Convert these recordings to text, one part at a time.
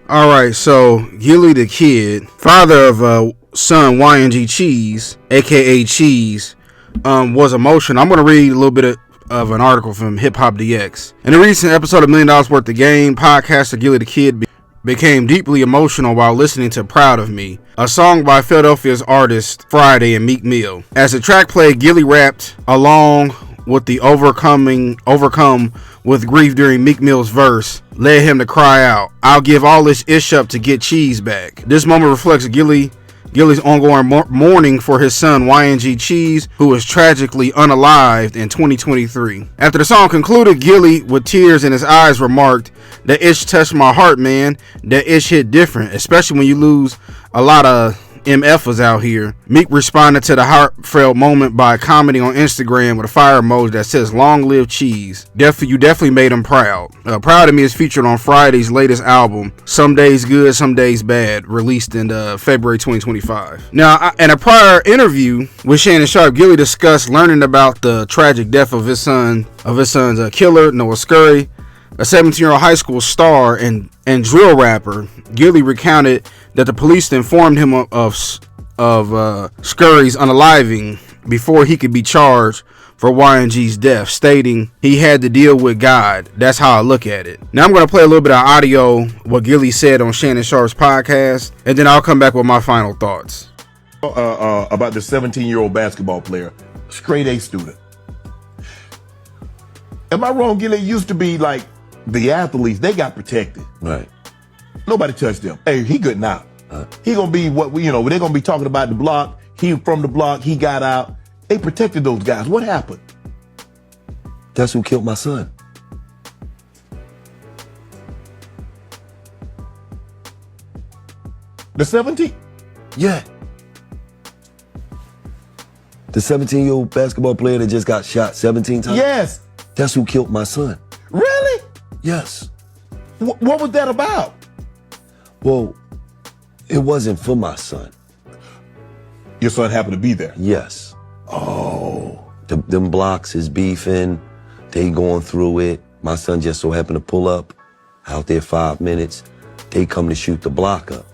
All right, so Gillie the Kid, father of son YNG Cheese, aka Cheese, was emotional. I'm gonna read a little bit of an article from Hip Hop DX. In a recent episode of $1 Million Worth of Game, podcaster Gillie the Kid became deeply emotional while listening to Proud of Me, a song by Philadelphia's artist Friday and Meek Mill. As the track played, Gillie rapped along with the overcome with grief during Meek Mill's verse, led him to cry out, "I'll give all this ish up to get cheese back." This moment reflects Gillie's ongoing mourning for his son YNG Cheese, who was tragically unalived in 2023. After the song concluded, Gillie, with tears in his eyes, remarked, "That ish touched my heart, man. That ish hit different, especially when you lose a lot of MFers out here." Meek responded to the heartfelt moment by commenting on Instagram with a fire emoji that says, "Long live Cheese. You definitely made him proud." Proud of Me is featured on Friday's latest album, Some Days Good, Some Days Bad, released in February 2025. Now, in a prior interview with Shannon Sharpe, Gillie discussed learning about the tragic death of his son's killer, Noah Scurry, a 17-year-old high school star and drill rapper. Gillie recounted that the police informed him of Scurry's unaliving before he could be charged for YNG's death, stating he had to deal with God. That's how I look at it. Now I'm going to play a little bit of audio, what Gillie said on Shannon Sharpe's podcast, and then I'll come back with my final thoughts. About the 17-year-old basketball player, straight A student. Am I wrong, Gillie? It used to be like the athletes, they got protected. Right. Nobody touched them. Hey, he good now. He gonna be what they're gonna be talking about the block. He from the block, he got out. They protected those guys. What happened? That's who killed my son. The 17? Yeah. The 17-year-old basketball player that just got shot 17 times? Yes. That's who killed my son. Really? Yes. What was that about? Well, it wasn't for my son. Your son happened to be there? Yes. Oh. Them blocks is beefing. They going through it. My son just so happened to pull up out there 5 minutes. They come to shoot the block up.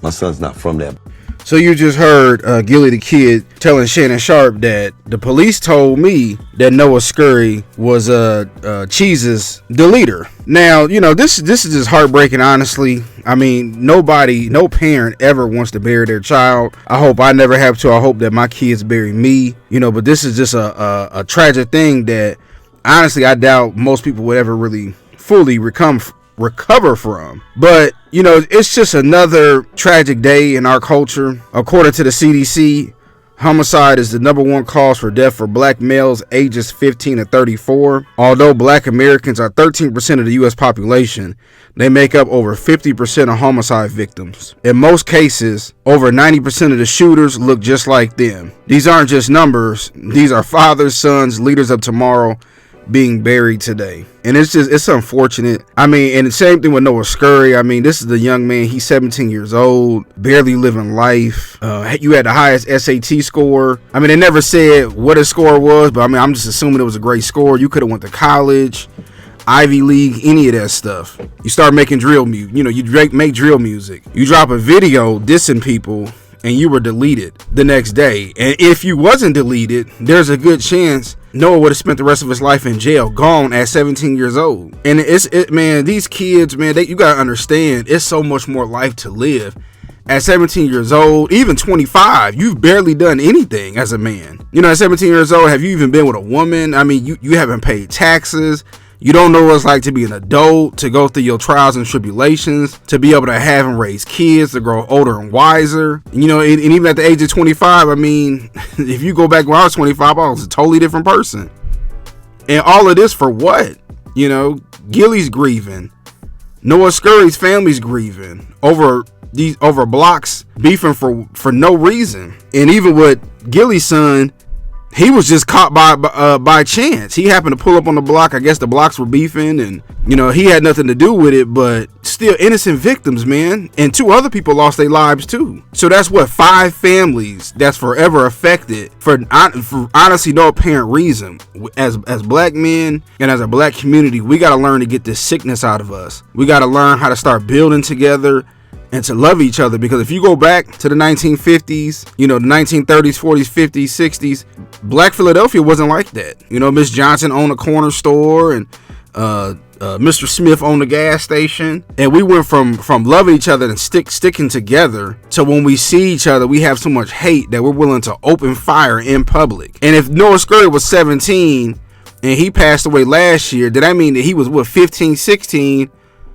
My son's not from that. So you just heard Gillie the Kid telling Shannon Sharpe that the police told me that Noah Scurry was Cheese's deleter. Now, this is just heartbreaking, honestly. I mean, no parent ever wants to bury their child. I hope I never have to. I hope that my kids bury me. But this is just a tragic thing that, honestly, I doubt most people would ever really fully recover from. But it's just another tragic day in our culture. According to the CDC, homicide is the #1 cause for death for black males ages 15 to 34. Although black Americans are 13% of the U.S. population, they make up over 50% of homicide victims. In most cases, over 90% of the shooters look just like them. These aren't just numbers. These are fathers, sons, leaders of tomorrow being buried today. And it's unfortunate. I mean, and the same thing with Noah Scurry. I mean, this is the young man. He's 17 years old, barely living life. You had the highest SAT score. I mean, they never said what his score was, but I mean, I'm just assuming it was a great score. You could have went to college, Ivy League, any of that stuff. You start making drill music. You make drill music. You drop a video dissing people, and you were deleted the next day. And if you wasn't deleted, there's a good chance Noah would have spent the rest of his life in jail, gone at 17 years old. And man, these kids, man, you gotta understand, it's so much more life to live. At 17 years old, even 25, you've barely done anything as a man. At 17 years old, have you even been with a woman? I mean, you haven't paid taxes. You don't know what it's like to be an adult, to go through your trials and tribulations, to be able to have and raise kids, to grow older and wiser. And even at the age of 25, I mean, if you go back when I was 25, I was a totally different person. And all of this for what? Gillie's grieving. Noah Scurry's family's grieving over blocks beefing for no reason. And even with Gillie's son he was just caught by chance. He happened to pull up on the block. I guess the blocks were beefing, and he had nothing to do with it. But still, innocent victims, man. And 2 other people lost their lives too. So that's what 5 families that's forever affected for honestly no apparent reason. As black men and as a black community, we got to learn to get this sickness out of us. We got to learn how to start building together and to love each other, because if you go back to the 1950s, the 1930s, 40s, 50s, 60s, Black Philadelphia wasn't like that. Miss Johnson owned a corner store, and Mr. Smith owned a gas station, and we went from loving each other and sticking together to when we see each other, we have so much hate that we're willing to open fire in public. And if Noah Scurry was 17 and he passed away last year, did that mean that he was 15, 16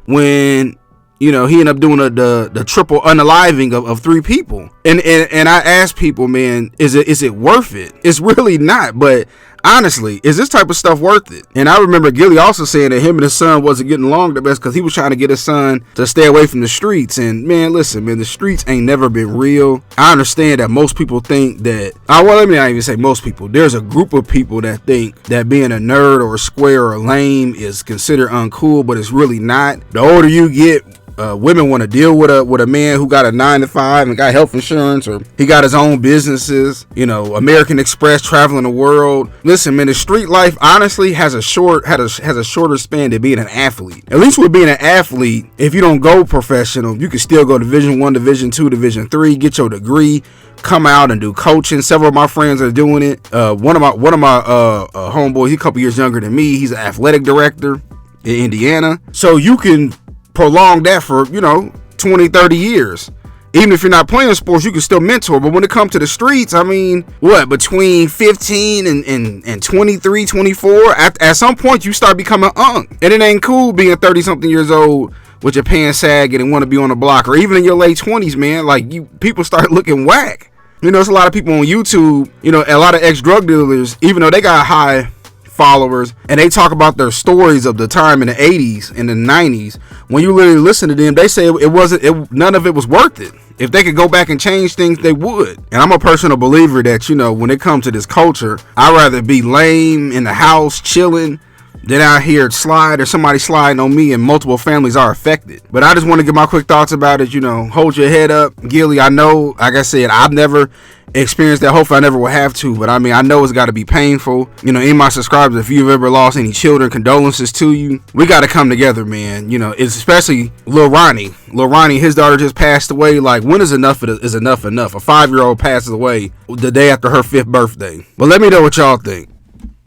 when he ended up doing the triple unaliving of 3 people? And I ask people, man, is it worth it? It's really not. But honestly, is this type of stuff worth it? And I remember Gillie also saying that him and his son wasn't getting along the best because he was trying to get his son to stay away from the streets. And man, listen, man, the streets ain't never been real. I understand that most people think that, let me not even say most people. There's a group of people that think that being a nerd or a square or lame is considered uncool, but it's really not. The older you get, women want to deal with a man who got a 9-to-5 and got health insurance, or he got his own businesses, American Express, traveling the world. Listen, man, the street life honestly has a shorter span than being an athlete. At least with being an athlete, if you don't go professional, you can still go Division I, Division II, Division III, get your degree, come out and do coaching. Several of my friends are doing it. One of my homeboys, he's a couple years younger than me. He's an athletic director in Indiana. So you can prolong that for 20, 30 years. Even if you're not playing sports, you can still mentor. But when it comes to the streets, I mean, between 15 and 23, 24, at some point you start becoming unk. And it ain't cool being 30 something years old with your pants sagging and want to be on the block, or even in your late 20s, man. Like, people start looking whack. There's a lot of people on YouTube, a lot of ex-drug dealers, even though they got high followers, and they talk about their stories of the time in the 80s and the 90s. When you literally listen to them, they say none of it was worth it. If they could go back and change things, they would. And I'm a personal believer that, when it comes to this culture, I'd rather be lame in the house chilling than out here slide or somebody sliding on me and multiple families are affected. But I just want to get my quick thoughts about it. Hold your head up, Gillie. I know, like I said, I've never experienced that. Hopefully I never will have to, but I mean, I know it's got to be painful. Any of my subscribers, if you've ever lost any children, condolences to you. We got to come together, man. It's especially Lil Ronnie, his daughter just passed away. Like, when is enough is enough? A 5-year-old passes away the day after her 5th birthday. But let me know what y'all think.